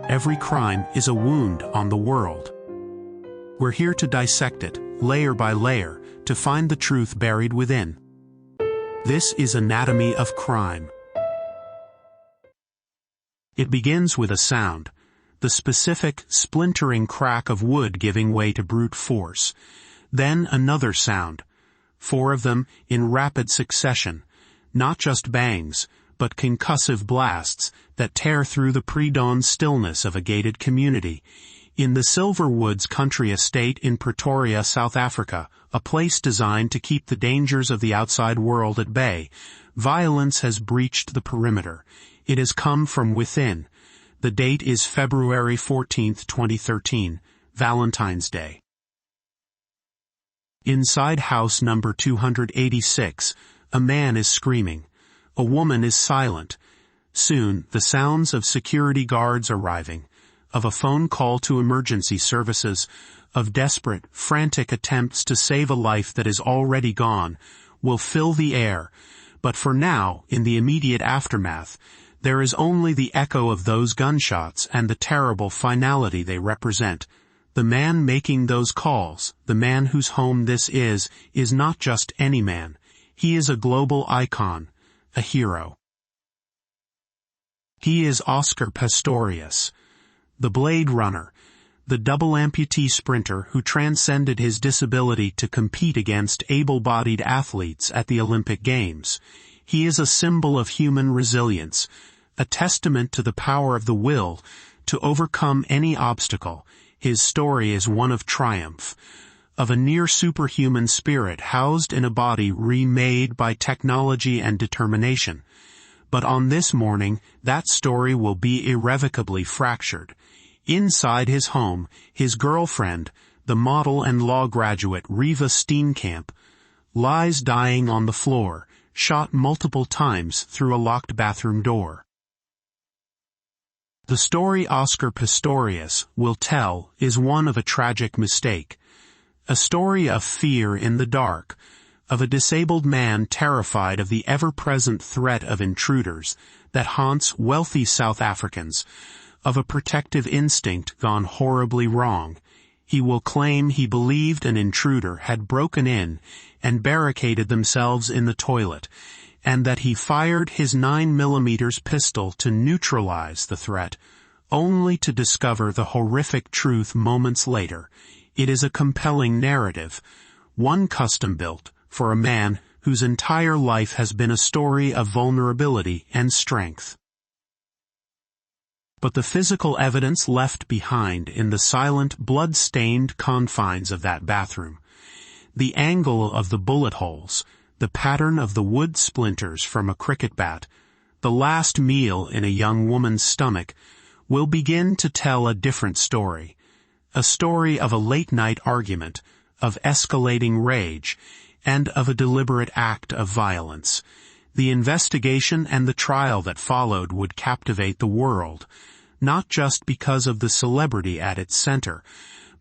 every crime is a wound on the world. We're here to dissect it, layer by layer, to find the truth buried within. This is Anatomy of Crime. It begins with a sound, the specific, splintering crack of wood giving way to brute force. Then another sound, 4 of them in rapid succession, not just bangs, but concussive blasts that tear through the pre-dawn stillness of a gated community. In the Silverwoods country estate in Pretoria, South Africa, a place designed to keep the dangers of the outside world at bay, violence has breached the perimeter. It has come from within. The date is February 14, 2013, Valentine's Day. Inside house number 286, a man is screaming. A woman is silent. Soon, the sounds of security guards arriving, of a phone call to emergency services, of desperate, frantic attempts to save a life that is already gone, will fill the air. But for now, in the immediate aftermath, there is only the echo of those gunshots and the terrible finality they represent. The man making those calls, the man whose home this is not just any man. He is a global icon, a hero. He is Oscar Pistorius, the Blade Runner, the double amputee sprinter who transcended his disability to compete against able-bodied athletes at the Olympic Games. He is a symbol of human resilience, a testament to the power of the will to overcome any obstacle. His story is one of triumph, of a near-superhuman spirit housed in a body remade by technology and determination. But on this morning, that story will be irrevocably fractured. Inside his home, his girlfriend, the model and law graduate Reeva Steenkamp, lies dying on the floor, shot multiple times through a locked bathroom door. The story Oscar Pistorius will tell is one of a tragic mistake. A story of fear in the dark, of a disabled man terrified of the ever-present threat of intruders that haunts wealthy South Africans, of a protective instinct gone horribly wrong. He will claim he believed an intruder had broken in and barricaded themselves in the toilet, and that he fired his 9mm pistol to neutralize the threat, only to discover the horrific truth moments later. It is a compelling narrative, one custom-built for a man whose entire life has been a story of vulnerability and strength. But the physical evidence left behind in the silent, blood-stained confines of that bathroom, the angle of the bullet holes, the pattern of the wood splinters from a cricket bat, the last meal in a young woman's stomach, will begin to tell a different story. A story of a late-night argument, of escalating rage, and of a deliberate act of violence. The investigation and the trial that followed would captivate the world, not just because of the celebrity at its center,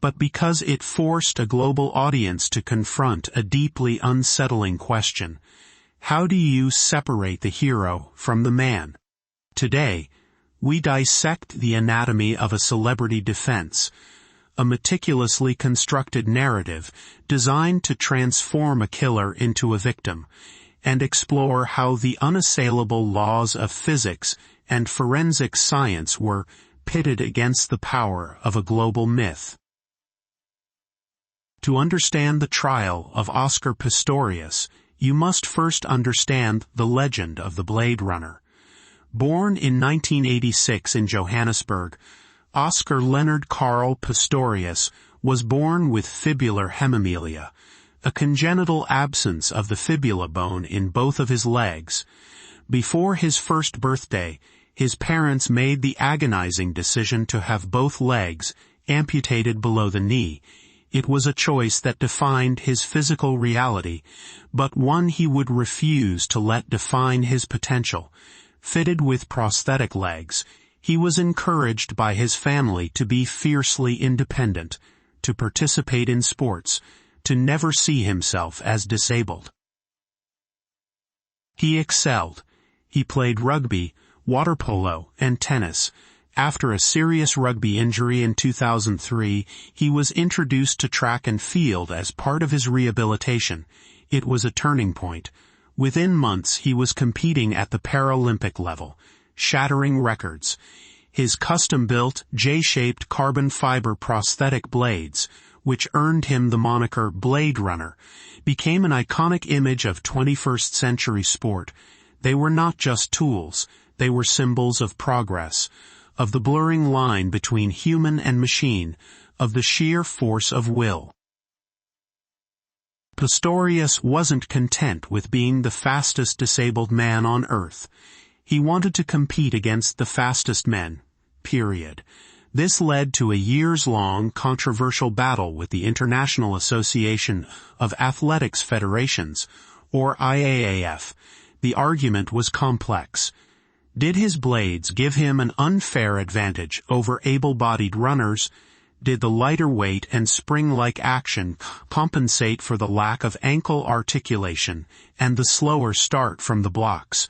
but because it forced a global audience to confront a deeply unsettling question. How do you separate the hero from the man? Today, we dissect the anatomy of a celebrity defense, a meticulously constructed narrative designed to transform a killer into a victim, and explore how the unassailable laws of physics and forensic science were pitted against the power of a global myth. To understand the trial of Oscar Pistorius, you must first understand the legend of the Blade Runner. Born in 1986 in Johannesburg, Oscar Leonard Carl Pistorius was born with fibular hemimelia, a congenital absence of the fibula bone in both of his legs. Before his first birthday, his parents made the agonizing decision to have both legs amputated below the knee. It was a choice that defined his physical reality, but one he would refuse to let define his potential. Fitted with prosthetic legs, he was encouraged by his family to be fiercely independent, to participate in sports, to never see himself as disabled. He excelled. He played rugby, water polo, and tennis. After a serious rugby injury in 2003, he was introduced to track and field as part of his rehabilitation. It was a turning point. Within months, he was competing at the Paralympic level, shattering records. His custom-built, J-shaped carbon fiber prosthetic blades, which earned him the moniker Blade Runner, became an iconic image of 21st century sport. They were not just tools, they were symbols of progress, of the blurring line between human and machine, of the sheer force of will. Pistorius wasn't content with being the fastest disabled man on Earth. He wanted to compete against the fastest men, period. This led to a years-long controversial battle with the International Association of Athletics Federations, or IAAF. The argument was complex. Did his blades give him an unfair advantage over able-bodied runners? Did the lighter weight and spring-like action compensate for the lack of ankle articulation and the slower start from the blocks?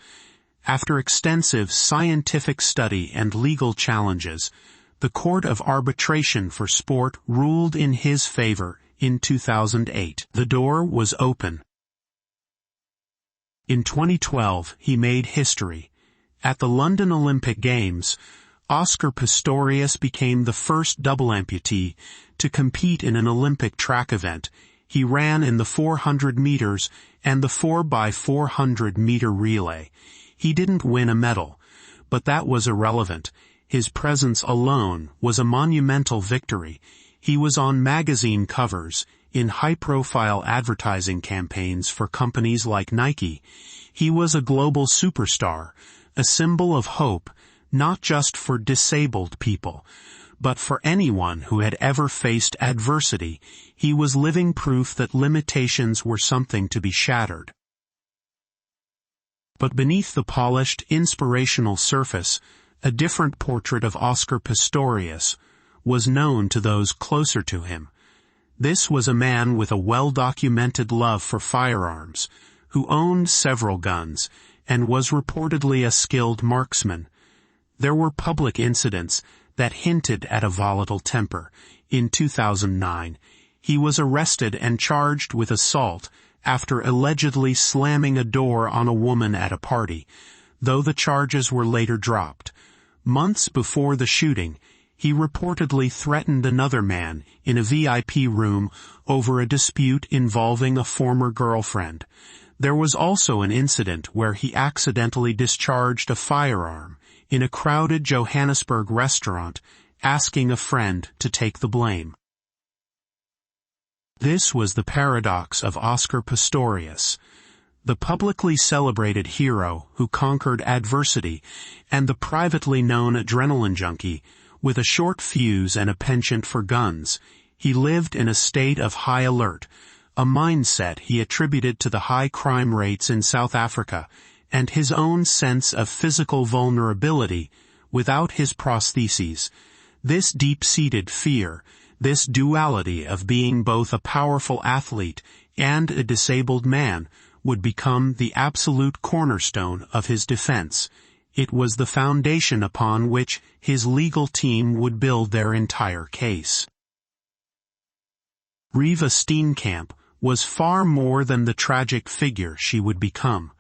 After extensive scientific study and legal challenges, the Court of Arbitration for Sport ruled in his favor in 2008. The door was open. In 2012, he made history. At the London Olympic Games, Oscar Pistorius became the first double amputee to compete in an Olympic track event. He ran in the 400 meters and the 4x400 meter relay. He didn't win a medal, but that was irrelevant. His presence alone was a monumental victory. He was on magazine covers, in high-profile advertising campaigns for companies like Nike. He was a global superstar, a symbol of hope, not just for disabled people, but for anyone who had ever faced adversity. He was living proof that limitations were something to be shattered. But beneath the polished, inspirational surface, a different portrait of Oscar Pistorius was known to those closer to him. This was a man with a well-documented love for firearms, who owned several guns, and was reportedly a skilled marksman. There were public incidents that hinted at a volatile temper. In 2009, he was arrested and charged with assault after allegedly slamming a door on a woman at a party, though the charges were later dropped. Months before the shooting, he reportedly threatened another man in a VIP room over a dispute involving a former girlfriend. There was also an incident where he accidentally discharged a firearm in a crowded Johannesburg restaurant, asking a friend to take the blame. This was the paradox of Oscar Pistorius, the publicly celebrated hero who conquered adversity, and the privately known adrenaline junkie with a short fuse and a penchant for guns. He lived in a state of high alert, a mindset he attributed to the high crime rates in South Africa and his own sense of physical vulnerability without his prostheses. This deep-seated fear, this duality of being both a powerful athlete and a disabled man, would become the absolute cornerstone of his defense. It was the foundation upon which his legal team would build their entire case. Reeva Steenkamp was far more than the tragic figure she would become.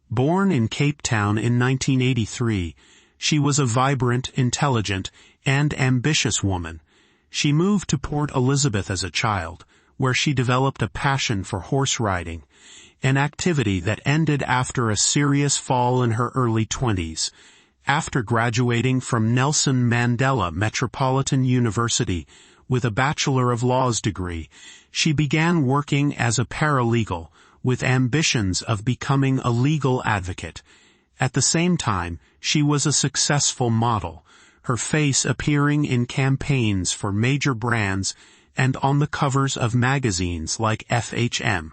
Born in Cape Town in 1983, she was a vibrant, intelligent, and ambitious woman. She moved to Port Elizabeth as a child, where she developed a passion for horse riding, an activity that ended after a serious fall in her early 20s. After graduating from Nelson Mandela Metropolitan University with a Bachelor of Laws degree, she began working as a paralegal with ambitions of becoming a legal advocate. At the same time, she was a successful model, her face appearing in campaigns for major brands and on the covers of magazines like FHM.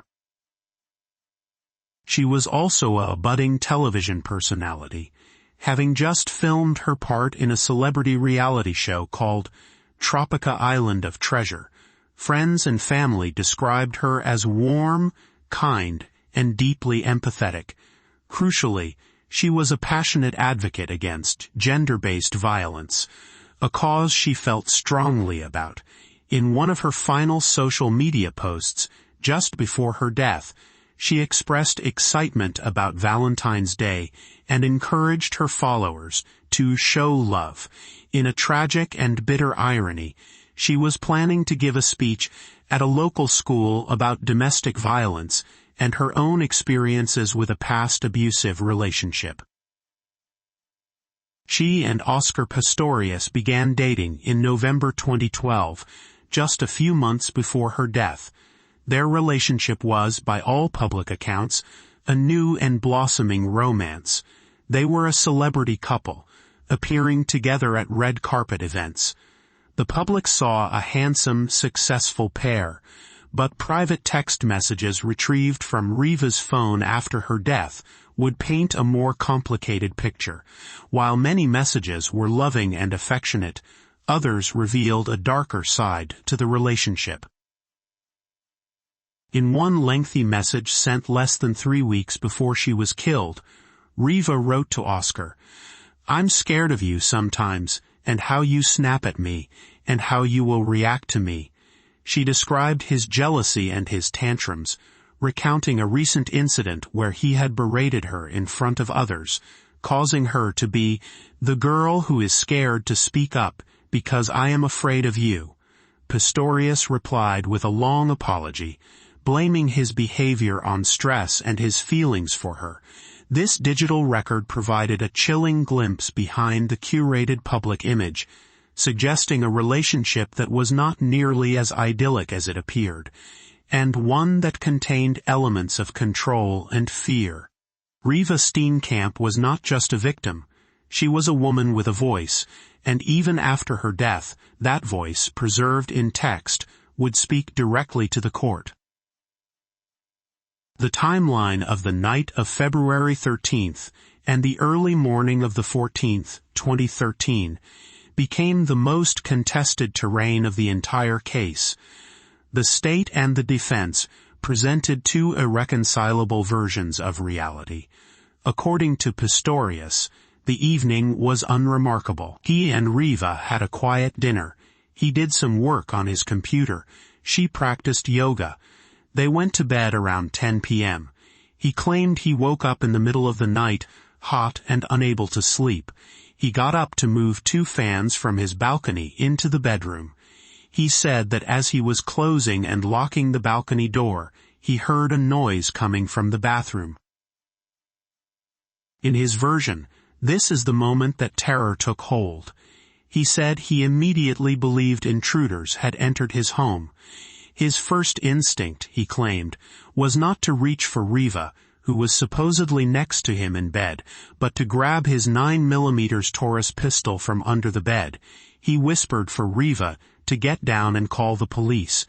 She was also a budding television personality, having just filmed her part in a celebrity reality show called Tropica Island of Treasure. Friends and family described her as warm, kind, and deeply empathetic. Crucially, She was a passionate advocate against gender-based violence, a cause she felt strongly about. In one of her final social media posts, just before her death, she expressed excitement about Valentine's Day and encouraged her followers to show love. In a tragic and bitter irony, she was planning to give a speech at a local school about domestic violence and her own experiences with a past abusive relationship. She and Oscar Pistorius began dating in November 2012, just a few months before her death. Their relationship was, by all public accounts, a new and blossoming romance. They were a celebrity couple, appearing together at red carpet events. The public saw a handsome, successful pair, but private text messages retrieved from Reeva's phone after her death would paint a more complicated picture. While many messages were loving and affectionate, others revealed a darker side to the relationship. In one lengthy message sent less than 3 weeks before she was killed, Reeva wrote to Oscar, "I'm scared of you sometimes, and how you snap at me, and how you will react to me." She described his jealousy and his tantrums, recounting a recent incident where he had berated her in front of others, causing her to be the girl who is scared to speak up because I am afraid of you. Pistorius replied with a long apology, blaming his behavior on stress and his feelings for her. This digital record provided a chilling glimpse behind the curated public image, suggesting a relationship that was not nearly as idyllic as it appeared, and one that contained elements of control and fear. Reeva Steenkamp was not just a victim. She was a woman with a voice, and even after her death, that voice, preserved in text, would speak directly to the court. The timeline of the night of February 13th and the early morning of the 14th, 2013, became the most contested terrain of the entire case. The state and the defense presented two irreconcilable versions of reality. According to Pistorius, the evening was unremarkable. He and Reeva had a quiet dinner. He did some work on his computer. She practiced yoga. They went to bed around 10 p.m. He claimed he woke up in the middle of the night, hot and unable to sleep. He got up to move 2 fans from his balcony into the bedroom. He said that as he was closing and locking the balcony door, he heard a noise coming from the bathroom. In his version, this is the moment that terror took hold. He said he immediately believed intruders had entered his home. His first instinct, he claimed, was not to reach for Reeva, who was supposedly next to him in bed, but to grab his 9mm Taurus pistol from under the bed. He whispered for Reeva to get down and call the police.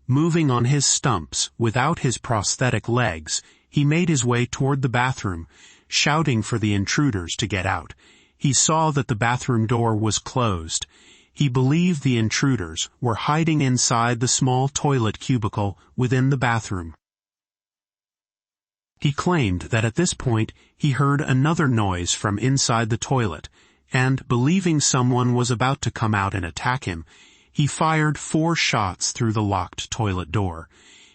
Moving on his stumps, without his prosthetic legs, he made his way toward the bathroom, shouting for the intruders to get out. He saw that the bathroom door was closed. He believed the intruders were hiding inside the small toilet cubicle within the bathroom. He claimed that at this point he heard another noise from inside the toilet, and, believing someone was about to come out and attack him, he fired 4 shots through the locked toilet door.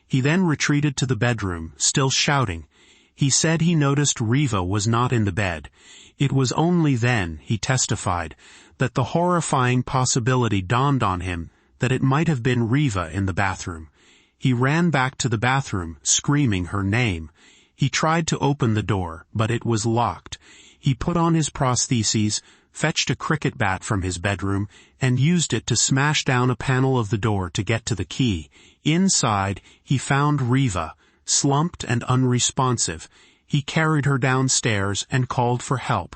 He then retreated to the bedroom, still shouting. He said he noticed Reeva was not in the bed. It was only then, he testified, that the horrifying possibility dawned on him that it might have been Reeva in the bathroom. He ran back to the bathroom, screaming her name. He tried to open the door, but it was locked. He put on his prostheses, fetched a cricket bat from his bedroom, and used it to smash down a panel of the door to get to the key. Inside, he found Reeva, slumped and unresponsive. He carried her downstairs and called for help.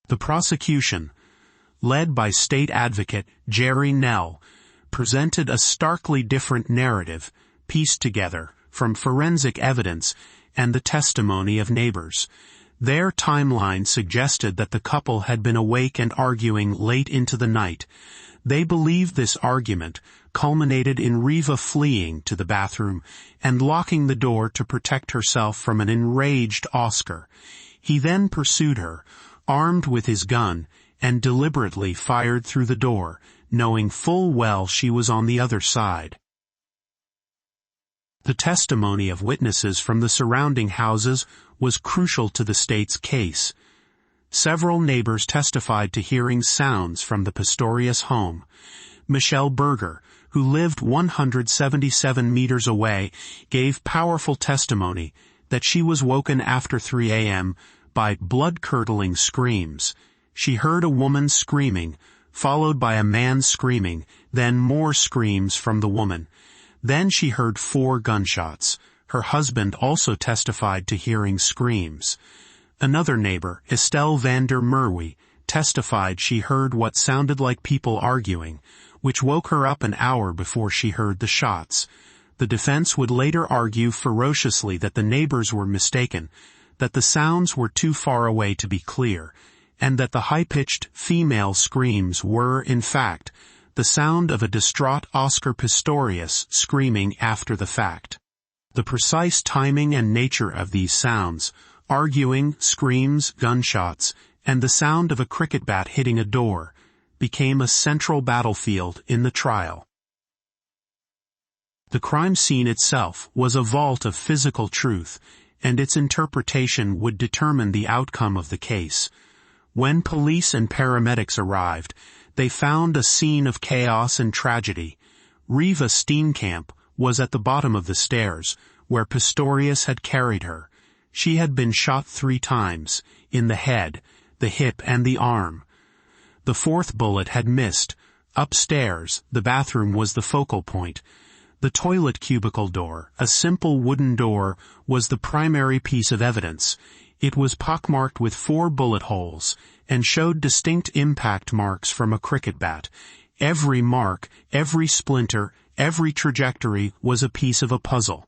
The prosecution, led by State Advocate Jerry Nell, presented a starkly different narrative, pieced together from forensic evidence and the testimony of neighbors. Their timeline suggested that the couple had been awake and arguing late into the night. They believed this argument culminated in Reeva fleeing to the bathroom and locking the door to protect herself from an enraged Oscar. He then pursued her, armed with his gun, and deliberately fired through the door, knowing full well she was on the other side. The testimony of witnesses from the surrounding houses was crucial to the state's case. Several neighbors testified to hearing sounds from the Pistorius home. Michelle Berger, who lived 177 meters away, gave powerful testimony that she was woken after 3 a.m. by blood-curdling screams. She heard a woman screaming, followed by a man screaming, then more screams from the woman. Then she heard 4 gunshots. Her husband also testified to hearing screams. Another neighbor, Estelle van der Merwe, testified she heard what sounded like people arguing, which woke her up an hour before she heard the shots. The defense would later argue ferociously that the neighbors were mistaken, that the sounds were too far away to be clear, and that the high-pitched female screams were, in fact, the sound of a distraught Oscar Pistorius screaming after the fact. The precise timing and nature of these sounds, arguing, screams, gunshots, and the sound of a cricket bat hitting a door, became a central battlefield in the trial. The crime scene itself was a vault of physical truth, and its interpretation would determine the outcome of the case. When police and paramedics arrived, they found a scene of chaos and tragedy. Reeva Steenkamp was at the bottom of the stairs, where Pistorius had carried her. She had been shot 3 times, in the head, the hip, and the arm. The 4th bullet had missed. Upstairs, the bathroom was the focal point. The toilet cubicle door, a simple wooden door, was the primary piece of evidence. It was pockmarked with 4 bullet holes, and showed distinct impact marks from a cricket bat. Every mark, every splinter, every trajectory was a piece of a puzzle.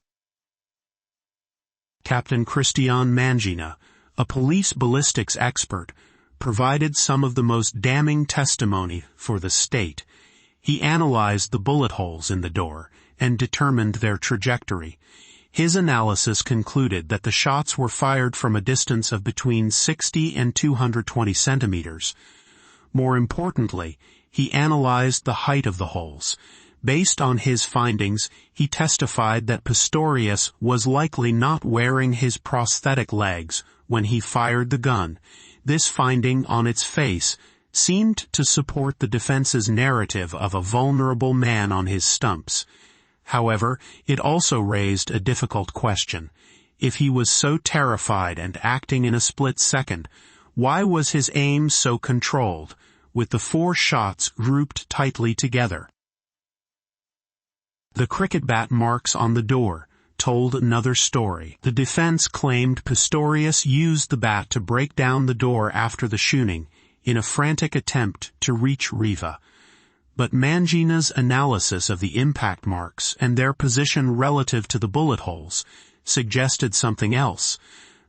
Captain Christian Mangina, a police ballistics expert, provided some of the most damning testimony for the state. He analyzed the bullet holes in the door and determined their trajectory. His analysis concluded that the shots were fired from a distance of between 60 and 220 centimeters. More importantly, he analyzed the height of the holes. Based on his findings, he testified that Pistorius was likely not wearing his prosthetic legs when he fired the gun. This finding, on its face, seemed to support the defense's narrative of a vulnerable man on his stumps. However, it also raised a difficult question. If he was so terrified and acting in a split second, why was his aim so controlled, with the 4 shots grouped tightly together? The cricket bat marks on the door told another story. The defense claimed Pistorius used the bat to break down the door after the shooting in a frantic attempt to reach Reeva. But Mangina's analysis of the impact marks and their position relative to the bullet holes suggested something else.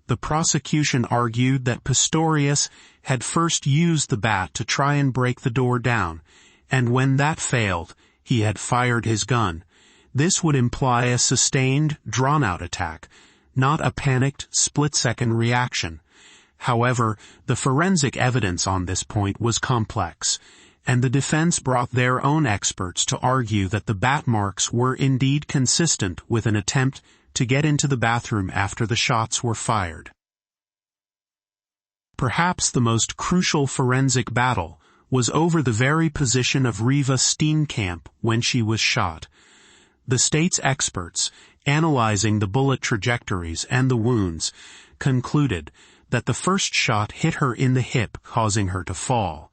The prosecution argued that Pistorius had first used the bat to try and break the door down, and when that failed, he had fired his gun. This would imply a sustained, drawn-out attack, not a panicked, split-second reaction. However, the forensic evidence on this point was complex, and the defense brought their own experts to argue that the bat marks were indeed consistent with an attempt to get into the bathroom after the shots were fired. Perhaps the most crucial forensic battle was over the very position of Reeva Steenkamp when she was shot. The state's experts, analyzing the bullet trajectories and the wounds, concluded that the first shot hit her in the hip, causing her to fall.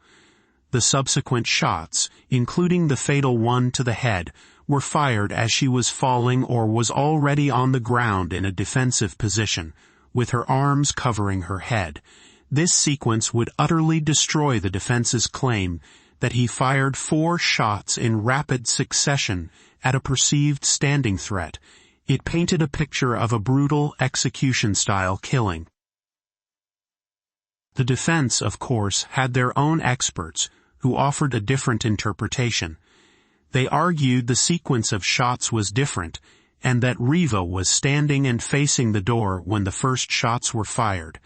The subsequent shots, including the fatal one to the head, were fired as she was falling or was already on the ground in a defensive position, with her arms covering her head. This sequence would utterly destroy the defense's claim that he fired 4 shots in rapid succession at a perceived standing threat. It painted a picture of a brutal execution-style killing. The defense, of course, had their own experts who offered a different interpretation. They argued the sequence of shots was different, and that Reeva was standing and facing the door when the first shots were fired.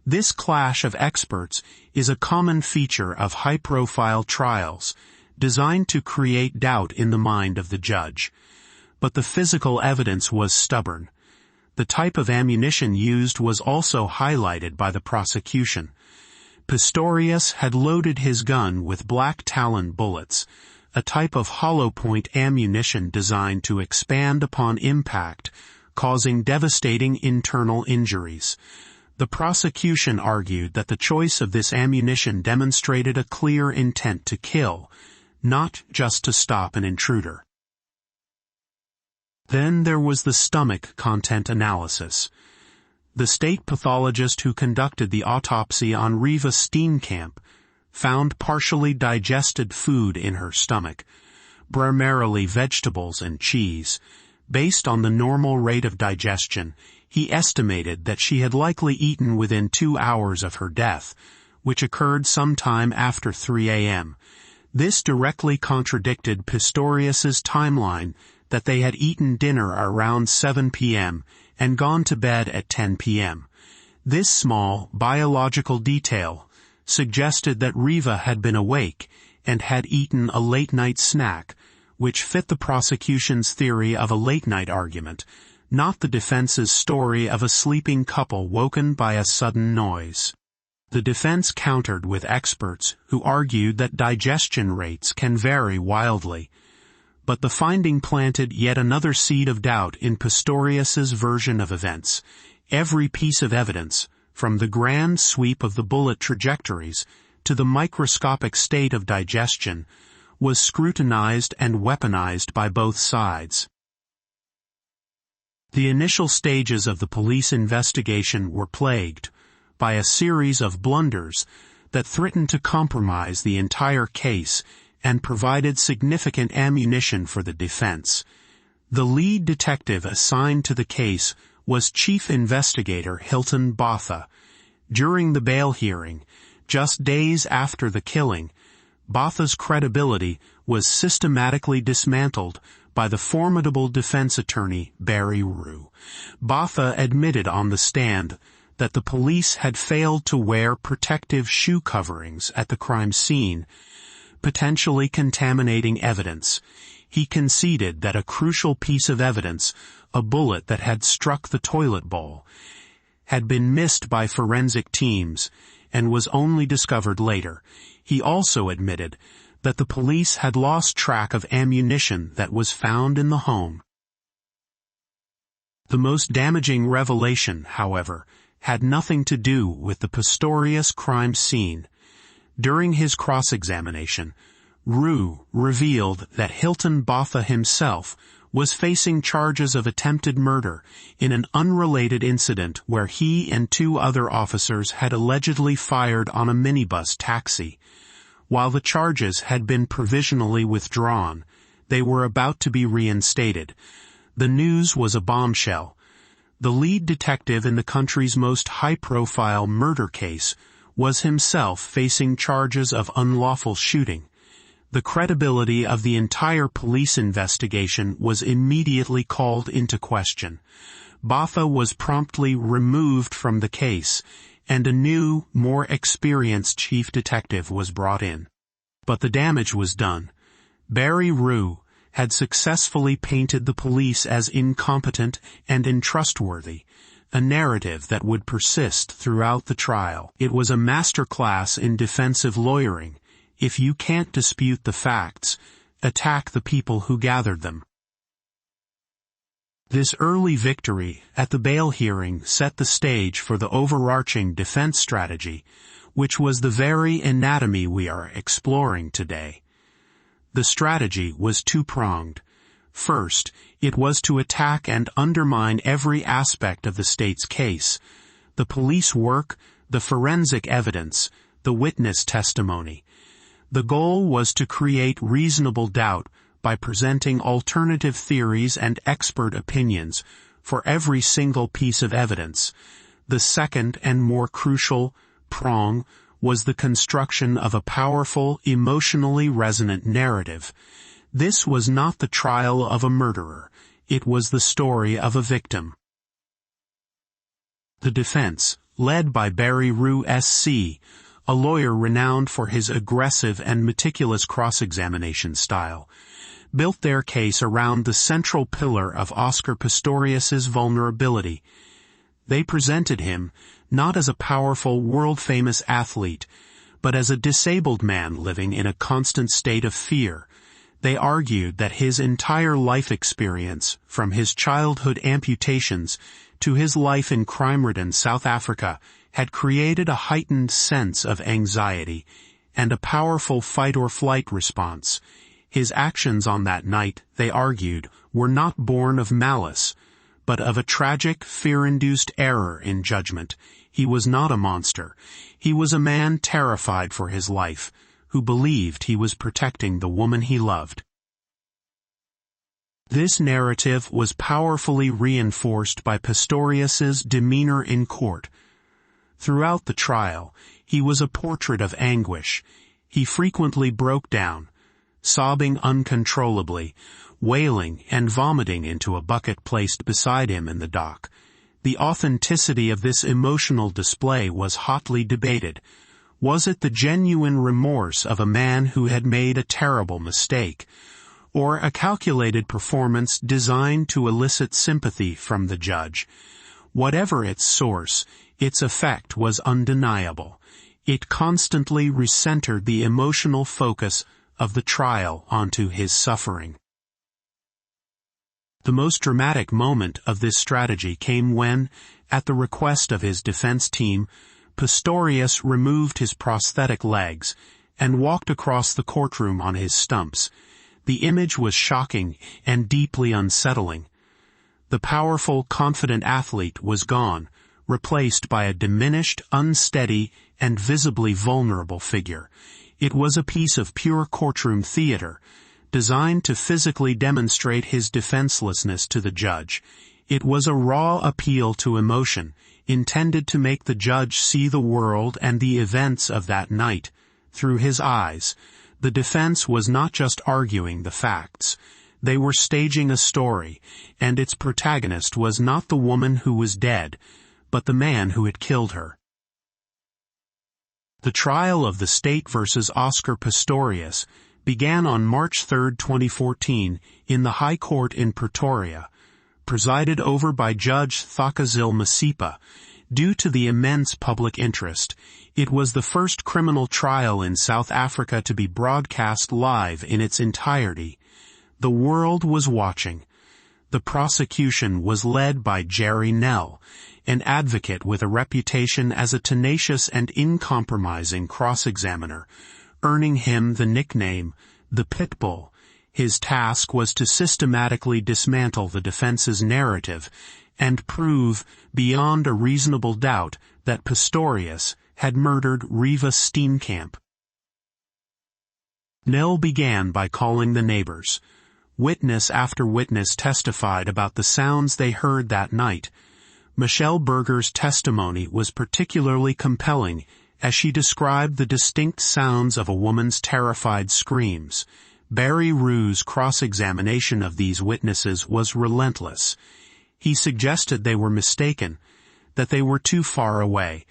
This clash of experts is a common feature of high-profile trials, designed to create doubt in the mind of the judge. But the physical evidence was stubborn. The type of ammunition used was also highlighted by the prosecution. Pistorius had loaded his gun with black talon bullets, a type of hollow-point ammunition designed to expand upon impact, causing devastating internal injuries. The prosecution argued that the choice of this ammunition demonstrated a clear intent to kill, not just to stop an intruder. Then there was the stomach content analysis. The state pathologist who conducted the autopsy on Reeva Steenkamp found partially digested food in her stomach, primarily vegetables and cheese. Based on the normal rate of digestion, he estimated that she had likely eaten within 2 hours of her death, which occurred sometime after 3 a.m. This directly contradicted Pistorius's timeline that they had eaten dinner around 7 p.m. and gone to bed at 10 p.m. This small biological detail suggested that Reeva had been awake and had eaten a late-night snack, which fit the prosecution's theory of a late-night argument, not the defense's story of a sleeping couple woken by a sudden noise. The defense countered with experts who argued that digestion rates can vary wildly, but the finding planted yet another seed of doubt in Pistorius's version of events. Every piece of evidence, from the grand sweep of the bullet trajectories to the microscopic state of digestion, was scrutinized and weaponized by both sides. The initial stages of the police investigation were plagued by a series of blunders that threatened to compromise the entire case and provided significant ammunition for the defense. The lead detective assigned to the case was Chief Investigator Hilton Botha. During the bail hearing, just days after the killing, Botha's credibility was systematically dismantled by the formidable defense attorney Barry Rue. Botha admitted on the stand that the police had failed to wear protective shoe coverings at the crime scene, potentially contaminating evidence. He conceded that a crucial piece of evidence, a bullet that had struck the toilet bowl, had been missed by forensic teams and was only discovered later. He also admitted that the police had lost track of ammunition that was found in the home. The most damaging revelation, however, had nothing to do with the Pistorius crime scene. During his cross-examination, Rue revealed that Hilton Botha himself was facing charges of attempted murder in an unrelated incident where he and 2 other officers had allegedly fired on a minibus taxi. While the charges had been provisionally withdrawn, they were about to be reinstated. The news was a bombshell. The lead detective in the country's most high-profile murder case was himself facing charges of unlawful shooting. The credibility of the entire police investigation was immediately called into question. Botha was promptly removed from the case, and a new, more experienced chief detective was brought in. But the damage was done. Barry Rue had successfully painted the police as incompetent and untrustworthy, a narrative that would persist throughout the trial. It was a masterclass in defensive lawyering. If you can't dispute the facts, attack the people who gathered them. This early victory at the bail hearing set the stage for the overarching defense strategy, which was the very anatomy we are exploring today. The strategy was two-pronged. First, it was to attack and undermine every aspect of the state's case: the police work, the forensic evidence, the witness testimony. The goal was to create reasonable doubt by presenting alternative theories and expert opinions for every single piece of evidence. The second and more crucial prong was the construction of a powerful, emotionally resonant narrative. This was not the trial of a murderer. It was the story of a victim. The defense, led by Barry Rue SC, a lawyer renowned for his aggressive and meticulous cross-examination style, built their case around the central pillar of Oscar Pistorius's vulnerability. They presented him not as a powerful, world-famous athlete, but as a disabled man living in a constant state of fear. They argued that his entire life experience, from his childhood amputations to his life in crime-ridden South Africa, had created a heightened sense of anxiety and a powerful fight-or-flight response. His actions on that night, they argued, were not born of malice, but of a tragic, fear-induced error in judgment. He was not a monster. He was a man terrified for his life, who believed he was protecting the woman he loved. This narrative was powerfully reinforced by Pistorius's demeanor in court. Throughout the trial, he was a portrait of anguish. He frequently broke down, sobbing uncontrollably, wailing and vomiting into a bucket placed beside him in the dock. The authenticity of this emotional display was hotly debated. Was it the genuine remorse of a man who had made a terrible mistake, or a calculated performance designed to elicit sympathy from the judge? Whatever its source, its effect was undeniable. It constantly recentered the emotional focus of the trial onto his suffering. The most dramatic moment of this strategy came when, at the request of his defense team, Pistorius removed his prosthetic legs and walked across the courtroom on his stumps. The image was shocking and deeply unsettling. The powerful, confident athlete was gone, replaced by a diminished, unsteady, and visibly vulnerable figure. It was a piece of pure courtroom theater, designed to physically demonstrate his defenselessness to the judge. It was a raw appeal to emotion, intended to make the judge see the world and the events of that night through his eyes. The defense was not just arguing the facts. They were staging a story, and its protagonist was not the woman who was dead, but the man who had killed her. The trial of the state versus Oscar Pistorius began on March 3, 2014, in the High Court in Pretoria, presided over by Judge Thokozile Masipa. Due to the immense public interest, it was the first criminal trial in South Africa to be broadcast live in its entirety. The world was watching. The prosecution was led by Jerry Nell, an advocate with a reputation as a tenacious and uncompromising cross-examiner, earning him the nickname, the Pitbull. His task was to systematically dismantle the defense's narrative and prove, beyond a reasonable doubt, that Pistorius had murdered Reeva Steenkamp. Nell began by calling the neighbors. Witness after witness testified about the sounds they heard that night. Michelle Berger's testimony was particularly compelling as she described the distinct sounds of a woman's terrified screams. Barry Rue's cross-examination of these witnesses was relentless. He suggested they were mistaken, that they were too far away,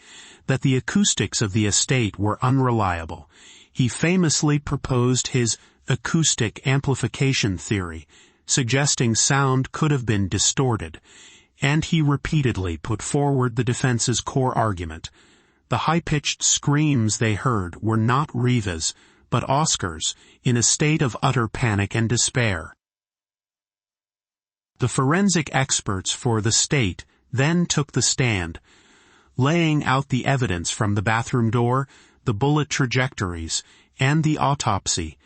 that the acoustics of the estate were unreliable. He famously proposed his acoustic amplification theory, suggesting sound could have been distorted, and he repeatedly put forward the defense's core argument. The high-pitched screams they heard were not Reeva's, but Oscar's, in a state of utter panic and despair. The forensic experts for the state then took the stand, laying out the evidence from the bathroom door, the bullet trajectories, and the autopsy.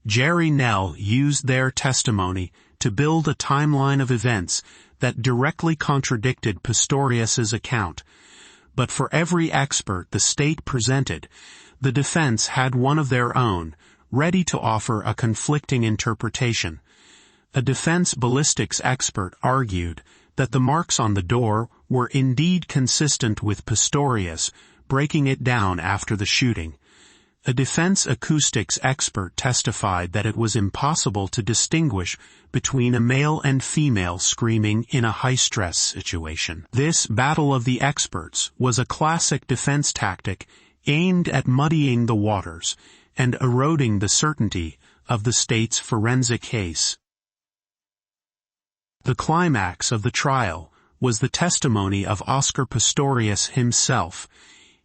Jerry Nell used their testimony to build a timeline of events that directly contradicted Pistorius's account. But for every expert the state presented, the defense had one of their own, ready to offer a conflicting interpretation. A defense ballistics expert argued that the marks on the door were indeed consistent with Pistorius breaking it down after the shooting. A defense acoustics expert testified that it was impossible to distinguish between a male and female screaming in a high-stress situation. This battle of the experts was a classic defense tactic aimed at muddying the waters and eroding the certainty of the state's forensic case. The climax of the trial was the testimony of Oscar Pistorius himself.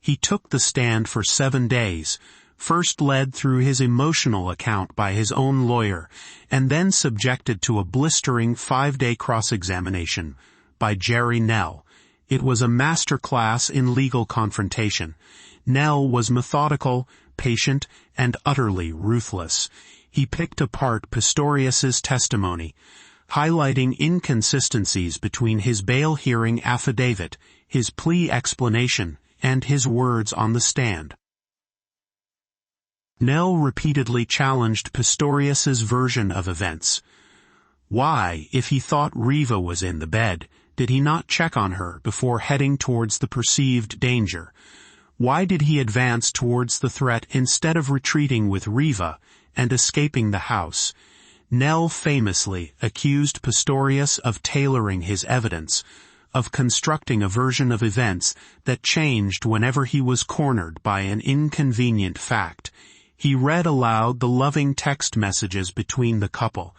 He took the stand for 7 days, first led through his emotional account by his own lawyer, and then subjected to a blistering 5-day cross-examination by Jerry Nell. It was a masterclass in legal confrontation. Nell was methodical, patient, and utterly ruthless. He picked apart Pistorius's testimony, highlighting inconsistencies between his bail hearing affidavit, his plea explanation, and his words on the stand. Nell repeatedly challenged Pistorius's version of events. Why, if he thought Reeva was in the bed, did he not check on her before heading towards the perceived danger? Why did he advance towards the threat instead of retreating with Reeva and escaping the house? Nell famously accused Pistorius of tailoring his evidence, of constructing a version of events that changed whenever he was cornered by an inconvenient fact. He read aloud the loving text messages between the couple,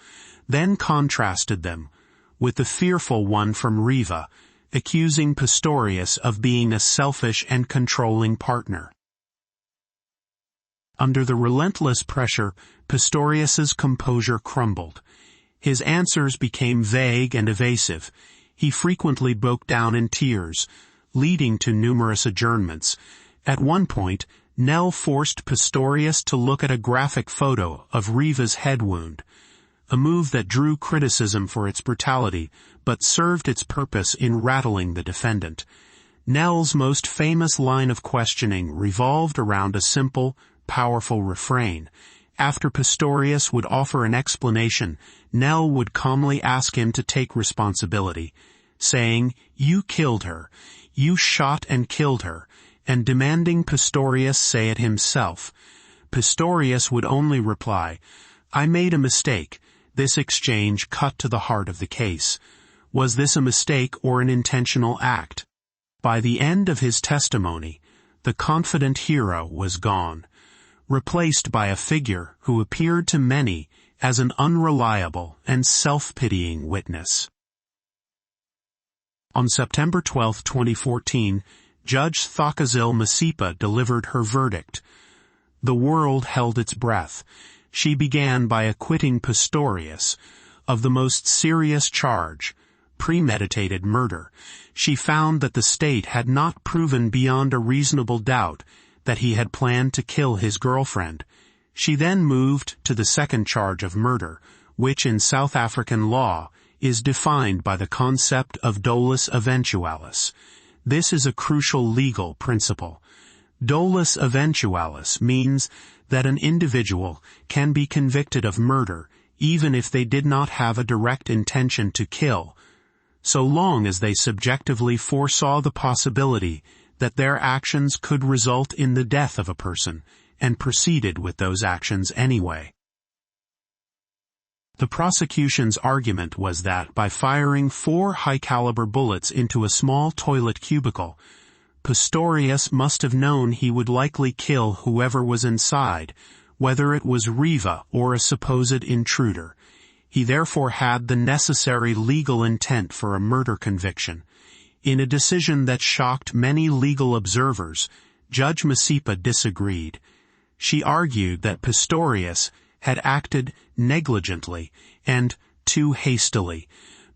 then contrasted them with the fearful one from Reeva, accusing Pistorius of being a selfish and controlling partner. Under the relentless pressure, Pistorius's composure crumbled. His answers became vague and evasive. He frequently broke down in tears, leading to numerous adjournments. At one point, Nell forced Pistorius to look at a graphic photo of Reeva's head wound, a move that drew criticism for its brutality, but served its purpose in rattling the defendant. Nell's most famous line of questioning revolved around a simple, powerful refrain. After Pistorius would offer an explanation, Nell would calmly ask him to take responsibility, saying, "You killed her. You shot and killed her," and demanding Pistorius say it himself. Pistorius would only reply, "I made a mistake." This exchange cut to the heart of the case. Was this a mistake or an intentional act? By the end of his testimony, the confident hero was gone, replaced by a figure who appeared to many as an unreliable and self-pitying witness. On September 12, 2014, Judge Thakazil Masipa delivered her verdict. The world held its breath. She began by acquitting Pistorius of the most serious charge, premeditated murder. She found that the state had not proven beyond a reasonable doubt that he had planned to kill his girlfriend. She then moved to the second charge of murder, which in South African law is defined by the concept of dolus eventualis. This is a crucial legal principle. Dolus eventualis means that an individual can be convicted of murder even if they did not have a direct intention to kill, so long as they subjectively foresaw the possibility that their actions could result in the death of a person, and proceeded with those actions anyway. The prosecution's argument was that by firing 4 high-caliber bullets into a small toilet cubicle, Pistorius must have known he would likely kill whoever was inside, whether it was Reeva or a supposed intruder. He therefore had the necessary legal intent for a murder conviction. In a decision that shocked many legal observers, Judge Masipa disagreed. She argued that Pistorius had acted negligently and too hastily,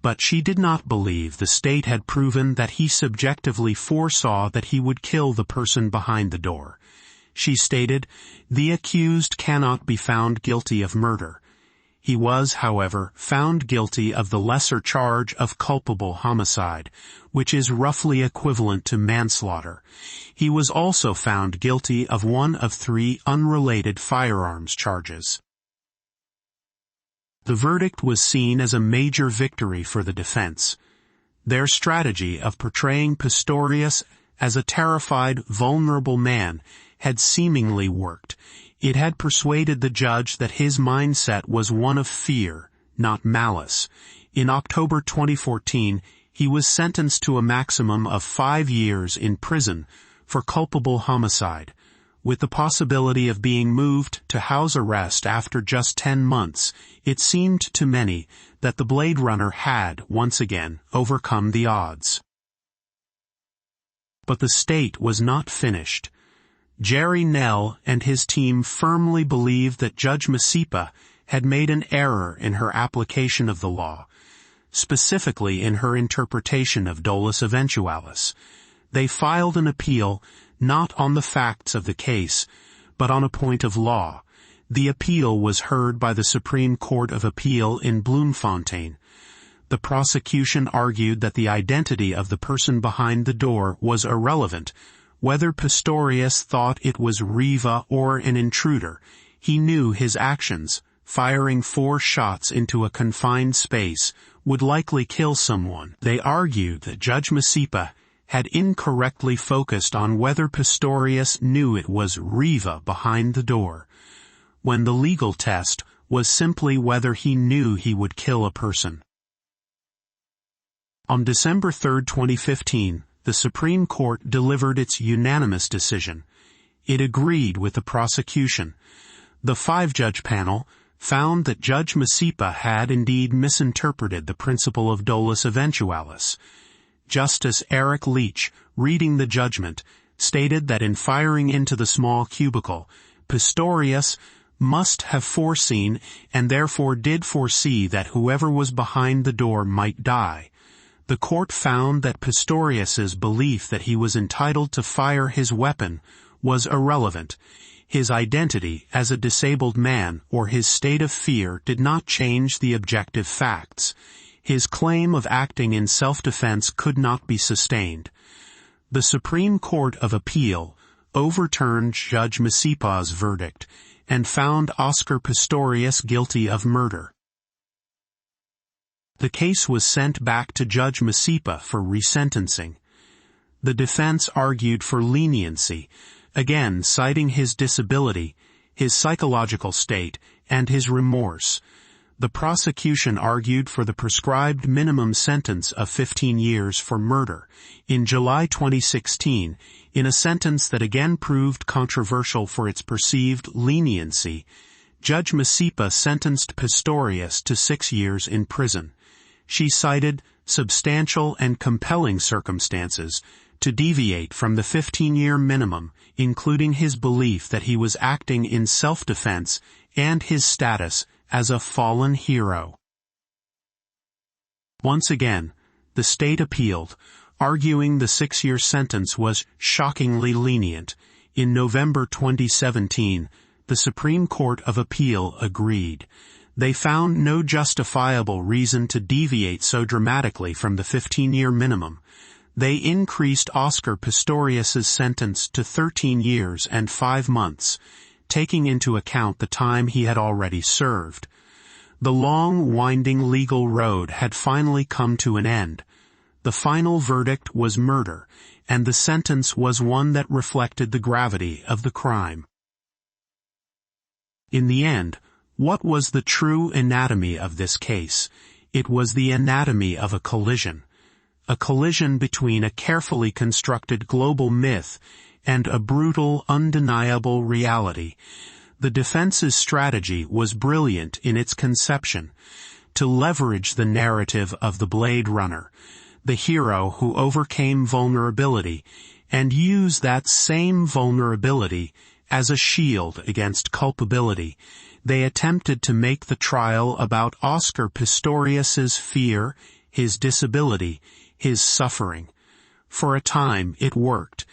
but she did not believe the state had proven that he subjectively foresaw that he would kill the person behind the door. She stated, "The accused cannot be found guilty of murder." He was, however, found guilty of the lesser charge of culpable homicide, which is roughly equivalent to manslaughter. He was also found guilty of one of 3 unrelated firearms charges. The verdict was seen as a major victory for the defense. Their strategy of portraying Pistorius as a terrified, vulnerable man had seemingly worked. It had persuaded the judge that his mindset was one of fear, not malice. In October 2014, he was sentenced to a maximum of 5 years in prison for culpable homicide, with the possibility of being moved to house arrest after just 10 months. It seemed to many that the Blade Runner had, once again, overcome the odds. But the state was not finished. Jerry Nell and his team firmly believed that Judge Masipa had made an error in her application of the law, specifically in her interpretation of dolus eventualis. They filed an appeal not on the facts of the case, but on a point of law. The appeal was heard by the Supreme Court of Appeal in Bloemfontein. The prosecution argued that the identity of the person behind the door was irrelevant. Whether Pistorius thought it was Reeva or an intruder, he knew his actions, firing 4 shots into a confined space, would likely kill someone. They argued that Judge Masipa had incorrectly focused on whether Pistorius knew it was Reeva behind the door, when the legal test was simply whether he knew he would kill a person. On December 3, 2015, the Supreme Court delivered its unanimous decision. It agreed with the prosecution. The 5-judge panel found that Judge Masipa had indeed misinterpreted the principle of dolus eventualis. Justice Eric Leach, reading the judgment, stated that in firing into the small cubicle, Pistorius must have foreseen and therefore did foresee that whoever was behind the door might die. The court found that Pistorius's belief that he was entitled to fire his weapon was irrelevant. His identity as a disabled man or his state of fear did not change the objective facts. His claim of acting in self-defense could not be sustained. The Supreme Court of Appeal overturned Judge Masipa's verdict and found Oscar Pistorius guilty of murder. The case was sent back to Judge Masipa for resentencing. The defense argued for leniency, again citing his disability, his psychological state, and his remorse. The prosecution argued for the prescribed minimum sentence of 15 years for murder. In July 2016, in a sentence that again proved controversial for its perceived leniency, Judge Masipa sentenced Pistorius to 6 years in prison. She cited substantial and compelling circumstances to deviate from the 15-year minimum, including his belief that he was acting in self-defense and his status as a fallen hero. Once again, the state appealed, arguing the 6-year sentence was shockingly lenient. In November 2017, the Supreme Court of Appeal agreed. They found no justifiable reason to deviate so dramatically from the 15-year minimum. They increased Oscar Pistorius's sentence to 13 years and 5 months, taking into account the time he had already served. The long, winding legal road had finally come to an end. The final verdict was murder, and the sentence was one that reflected the gravity of the crime. In the end, what was the true anatomy of this case? It was the anatomy of a collision between a carefully constructed global myth and a brutal, undeniable reality. The defense's strategy was brilliant in its conception, to leverage the narrative of the Blade Runner, the hero who overcame vulnerability, and use that same vulnerability as a shield against culpability. They attempted to make the trial about Oscar Pistorius's fear, his disability, his suffering. For a time, it worked.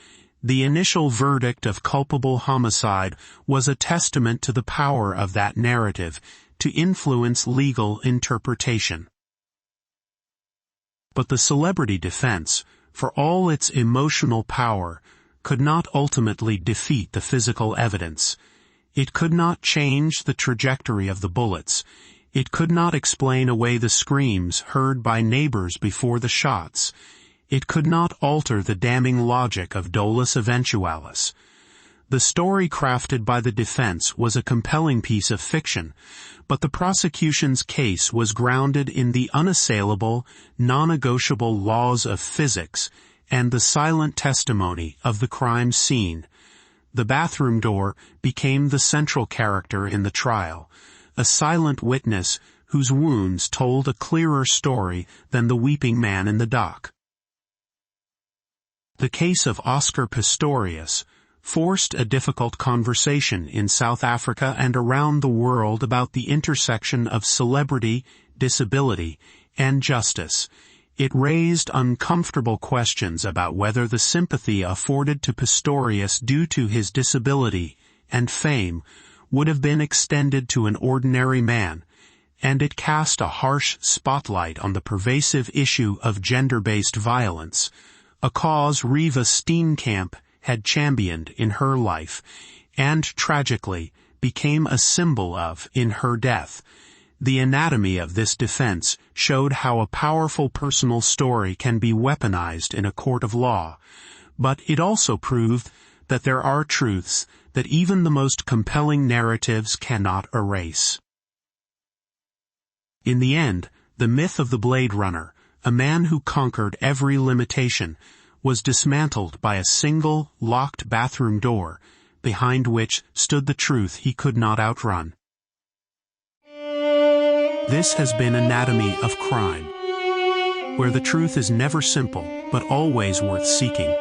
The initial verdict of culpable homicide was a testament to the power of that narrative to influence legal interpretation. But the celebrity defense, for all its emotional power, could not ultimately defeat the physical evidence. It could not change the trajectory of the bullets. It could not explain away the screams heard by neighbors before the shots. It could not alter the damning logic of dolus eventualis. The story crafted by the defense was a compelling piece of fiction, but the prosecution's case was grounded in the unassailable, non-negotiable laws of physics and the silent testimony of the crime scene. The bathroom door became the central character in the trial, a silent witness whose wounds told a clearer story than the weeping man in the dock. The case of Oscar Pistorius forced a difficult conversation in South Africa and around the world about the intersection of celebrity, disability, and justice. It raised uncomfortable questions about whether the sympathy afforded to Pistorius due to his disability and fame would have been extended to an ordinary man, and it cast a harsh spotlight on the pervasive issue of gender-based violence, a cause Reeva Steenkamp had championed in her life, and tragically became a symbol of in her death. The anatomy of this defense showed how a powerful personal story can be weaponized in a court of law, but it also proved that there are truths that even the most compelling narratives cannot erase. In the end, the myth of the Blade Runner, a man who conquered every limitation, was dismantled by a single, locked bathroom door, behind which stood the truth he could not outrun. This has been Anatomy of Crime, where the truth is never simple, but always worth seeking.